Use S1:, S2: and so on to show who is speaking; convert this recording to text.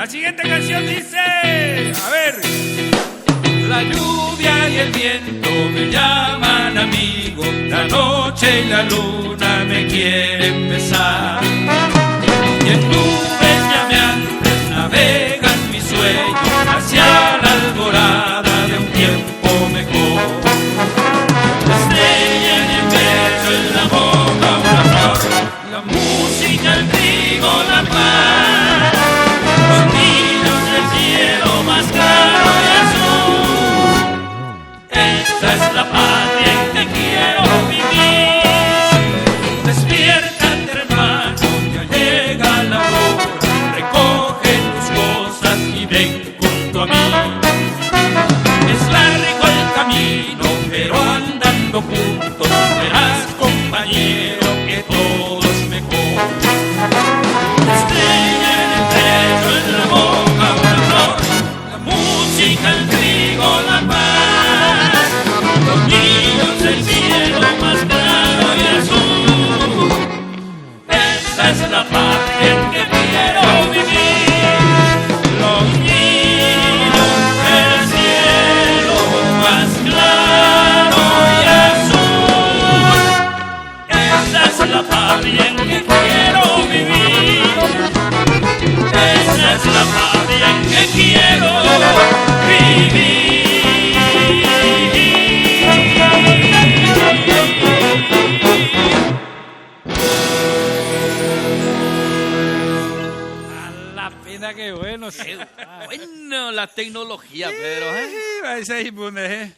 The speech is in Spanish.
S1: La siguiente canción dice, a ver. La lluvia y el viento me llaman amigo, la noche y la luna me quieren besar. Y en nubes llameantes navegan mis sueños hacia la alborada de un tiempo mejor. La estrella en el pecho, en la boca una flor, la música, el trigo, la paz, los niños del cielo más claro y azul. Esta es la patria en que quiero vivir. Despierta, hermano, ya llega la hora. Recoge tus cosas y ven junto a mí. Es largo el camino, pero andando juntos verás, compañero, que todo es mejor. Estrella en el pecho, en la boca una flor, la música, el trigo, la paz, los niños del cielo más claro y azul. Esa es la patria en que quiero vivir. Los niños del cielo más claro y azul. Esa es la patria en que quiero vivir. Esa es la patria en que quiero vivir.
S2: A la pena que bueno.
S3: Bueno, la tecnología, pero...
S2: Vai ser bom, né?